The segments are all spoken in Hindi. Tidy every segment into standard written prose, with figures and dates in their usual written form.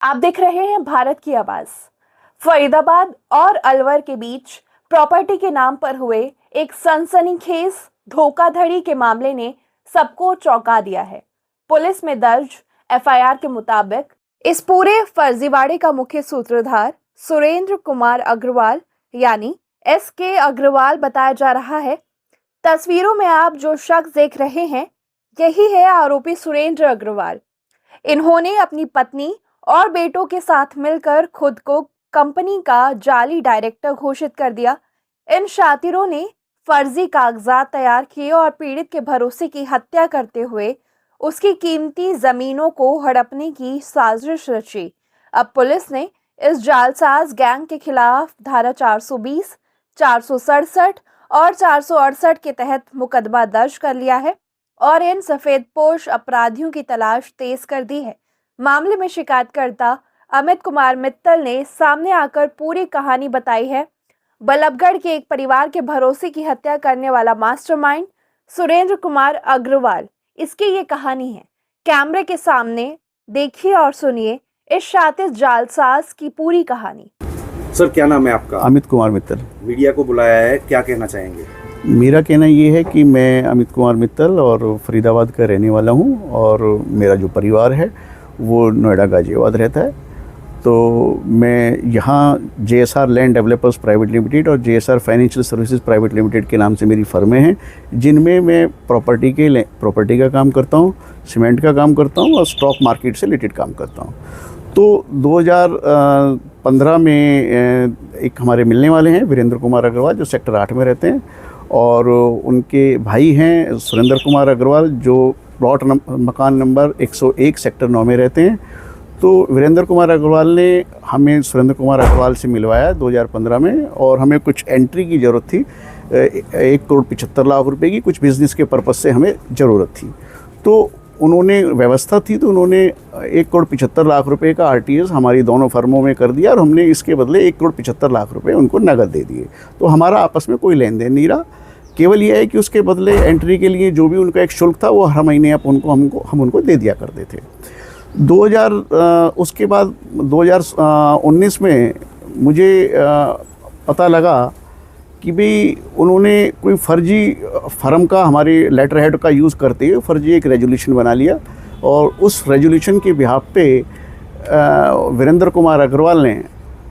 आप देख रहे हैं भारत की आवाज। फरीदाबाद और अलवर के बीच प्रॉपर्टी के नाम पर हुए एक सनसनीखेज धोखाधड़ी के मामले ने सबको चौंका दिया है। पुलिस में दर्ज एफआईआर के मुताबिक इस पूरे फर्जीवाड़े का मुख्य सूत्रधार सुरेंद्र कुमार अग्रवाल यानी SK अग्रवाल बताया जा रहा है। तस्वीरों में आप जो शख्स देख रहे हैं, यही है आरोपी सुरेंद्र अग्रवाल। इन्होंने अपनी पत्नी और बेटों के साथ मिलकर खुद को कंपनी का जाली डायरेक्टर घोषित कर दिया। इन शातिरों ने फर्जी कागजात तैयार किए और पीड़ित के भरोसे की हत्या करते हुए उसकी कीमती जमीनों को हड़पने की साजिश रची। अब पुलिस ने इस जालसाज गैंग के खिलाफ धारा 420, 467 और 468 के तहत मुकदमा दर्ज कर लिया है और इन सफेदपोश अपराधियों की तलाश तेज कर दी है। मामले में शिकायतकर्ता अमित कुमार मित्तल ने सामने आकर पूरी कहानी बताई है। बल्लभगढ़ के एक परिवार के भरोसे की हत्या करने वाला मास्टरमाइंड सुरेंद्र कुमार अग्रवाल, इसकी ये कहानी है। कैमरे के सामने देखिए और सुनिए इस शातिर जालसाज की पूरी कहानी। सर, क्या नाम है आपका? अमित कुमार मित्तल। मीडिया को बुलाया है, क्या कहना चाहेंगे? मेरा कहना ये है कि मैं अमित कुमार मित्तल और फरीदाबाद का रहने वाला हूँ और मेरा जो परिवार है वो नोएडा गाजियाबाद रहता है। तो मैं यहाँ JSR land developers private limited और JSR financial services private limited के नाम से मेरी फर्में हैं, जिनमें मैं प्रॉपर्टी का काम करता हूँ, सीमेंट का काम करता हूँ और स्टॉक मार्केट से रिलेटेड काम करता हूँ। तो 2015 में एक हमारे मिलने वाले हैं वीरेंद्र कुमार अग्रवाल, जो सेक्टर 8 में रहते हैं, और उनके भाई हैं सुरेंद्र कुमार अग्रवाल, जो प्लॉट मकान नंबर 101 सेक्टर 9 में रहते हैं। तो वीरेंद्र कुमार अग्रवाल ने हमें सुरेंद्र कुमार अग्रवाल से मिलवाया 2015 में, और हमें कुछ एंट्री की ज़रूरत थी, 1,75,00,000 रुपए की कुछ बिज़नेस के पर्पज़ से हमें ज़रूरत थी। तो उन्होंने व्यवस्था थी, तो उन्होंने 1,75,00,000 रुपए का RTS हमारी दोनों फर्मों में कर दिया और हमने इसके बदले 1,75,00,000 रुपए उनको नगद दे दिए। तो हमारा आपस में कोई लेन देन नहीं रहा, केवल यह है कि उसके बदले एंट्री के लिए जो भी उनका एक शुल्क था वो हर महीने हम उनको दे दिया करते थे। उसके बाद 2019 में मुझे पता लगा कि भाई उन्होंने कोई फर्जी फर्म का हमारे लेटर हेड का यूज़ करते हुए फर्जी एक रेजोल्यूशन बना लिया, और उस रेजोल्यूशन के बिहाफ पे वीरेंद्र कुमार अग्रवाल ने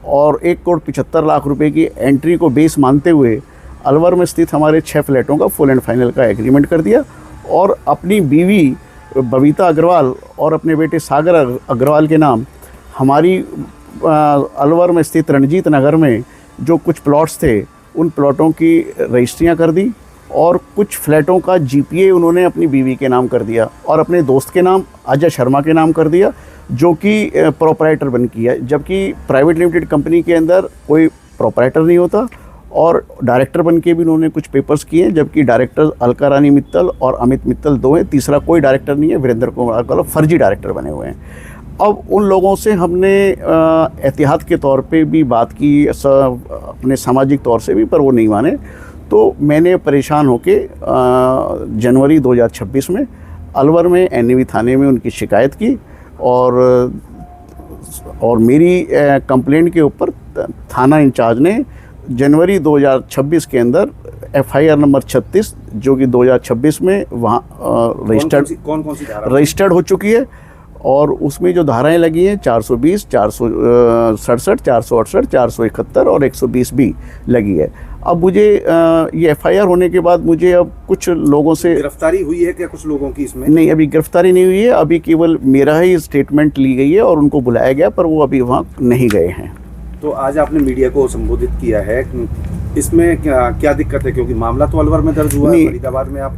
और 1,75,00,000 रुपए की एंट्री को बेस मानते हुए अलवर में स्थित हमारे 6 फ्लैटों का फुल एंड फाइनल का एग्रीमेंट कर दिया, और अपनी बीवी बबीता अग्रवाल और अपने बेटे सागर अग्रवाल के नाम हमारी अलवर में स्थित रणजीत नगर में जो कुछ प्लॉट्स थे उन प्लॉटों की रजिस्ट्रियाँ कर दी, और कुछ फ्लैटों का GPA उन्होंने अपनी बीवी के नाम कर दिया और अपने दोस्त के नाम अजय शर्मा के नाम कर दिया, जो कि प्रोपराइटर बन किया। जबकि प्राइवेट लिमिटेड कंपनी के अंदर कोई प्रोपराइटर नहीं होता, और डायरेक्टर बन के भी उन्होंने कुछ पेपर्स किए, जबकि डायरेक्टर अलका रानी मित्तल और अमित मित्तल 2 हैं, तीसरा कोई डायरेक्टर नहीं है। वीरेंद्र कुमार अग्रवाल फर्जी डायरेक्टर बने हुए हैं। अब उन लोगों से हमने एहतियात के तौर पे भी बात की, अपने सामाजिक तौर से भी, पर वो नहीं माने। तो मैंने परेशान होके जनवरी 2026 में अलवर में NAV थाने में उनकी शिकायत की, और मेरी कंप्लेंट के ऊपर थाना इंचार्ज ने जनवरी 2026 के अंदर FIR नंबर 36, जो कि 2026 में वहाँ रजिस्टर्ड हो चुकी है, और उसमें जो धाराएं लगी हैं 420, 467, 468, 471 और 120 भी लगी है। अब मुझे ये FIR होने के बाद मुझे अब कुछ लोगों से गिरफ्तारी हुई है क्या? कुछ लोगों की इसमें नहीं, अभी गिरफ्तारी नहीं हुई है। अभी केवल मेरा ही स्टेटमेंट ली गई है और उनको बुलाया गया, पर वो अभी वहाँ नहीं गए हैं। तो आज आपने मीडिया को संबोधित किया है, इसमें क्या दिक्कत है? क्योंकि मामला तो अलवर में दर्ज हुआ है, फरीदाबाद में आप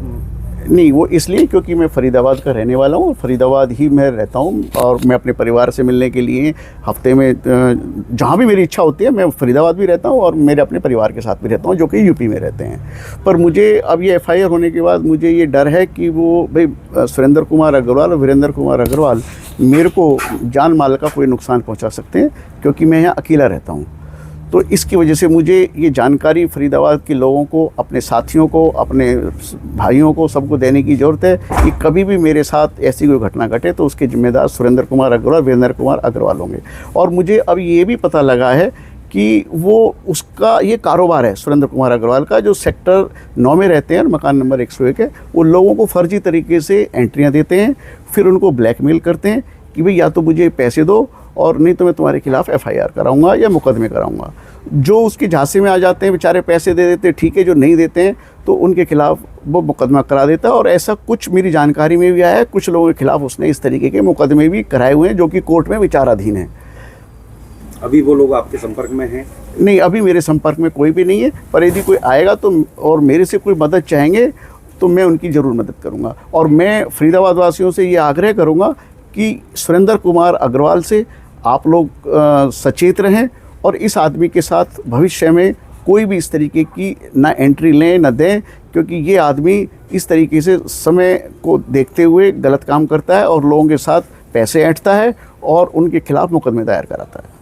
नहीं, वो इसलिए क्योंकि मैं फरीदाबाद का रहने वाला हूँ, फरीदाबाद ही मैं रहता हूँ, और मैं अपने परिवार से मिलने के लिए हफ्ते में जहाँ भी मेरी इच्छा होती है मैं फरीदाबाद भी रहता हूँ, और मेरे अपने परिवार के साथ भी रहता हूँ, जो कि UP में रहते हैं। पर मुझे अब ये FIR होने के बाद मुझे ये डर है कि वो भाई सुरेंद्र कुमार अग्रवाल और वीरेंद्र कुमार अग्रवाल मेरे को जान माल का कोई नुकसान पहुँचा सकते हैं, क्योंकि मैं यहाँ अकेला रहता हूँ। तो इसकी वजह से मुझे ये जानकारी फरीदाबाद के लोगों को, अपने साथियों को, अपने भाइयों को, सबको देने की ज़रूरत है कि कभी भी मेरे साथ ऐसी कोई घटना घटे तो उसके जिम्मेदार सुरेंद्र कुमार अग्रवाल, वीरेंद्र कुमार अग्रवाल होंगे। और मुझे अब ये भी पता लगा है कि वो उसका ये कारोबार है सुरेंद्र कुमार अग्रवाल का, जो सेक्टर 9 में रहते हैं और मकान नंबर 101 है, वो लोगों को फर्जी तरीके से एंट्रियां देते हैं, फिर उनको ब्लैकमेल करते हैं कि भाई या तो मुझे पैसे दो और नहीं तो मैं तुम्हारे खिलाफ FIR कराऊंगा या मुकदमे कराऊंगा। जो उसके झांसे में आ जाते हैं बेचारे पैसे दे देते हैं, ठीक है, जो नहीं देते हैं तो उनके खिलाफ वो मुकदमा करा देता है। और ऐसा कुछ मेरी जानकारी में भी आया है, कुछ लोगों के खिलाफ उसने इस तरीके के मुकदमे भी कराए हुए हैं जो कि कोर्ट में विचाराधीन है। अभी वो लोग आपके संपर्क में हैं? नहीं, अभी मेरे संपर्क में कोई भी नहीं है, पर यदि कोई आएगा तो और मेरे से कोई मदद चाहेंगे तो मैं उनकी ज़रूर मदद करूंगा। और मैं फरीदाबाद वासियों से ये आग्रह करूंगा कि सुरेंद्र कुमार अग्रवाल से आप लोग सचेत रहें और इस आदमी के साथ भविष्य में कोई भी इस तरीके की ना एंट्री लें ना दें, क्योंकि ये आदमी इस तरीके से समय को देखते हुए गलत काम करता है और लोगों के साथ पैसे ऐंठता है और उनके खिलाफ मुकदमे दायर कराता है।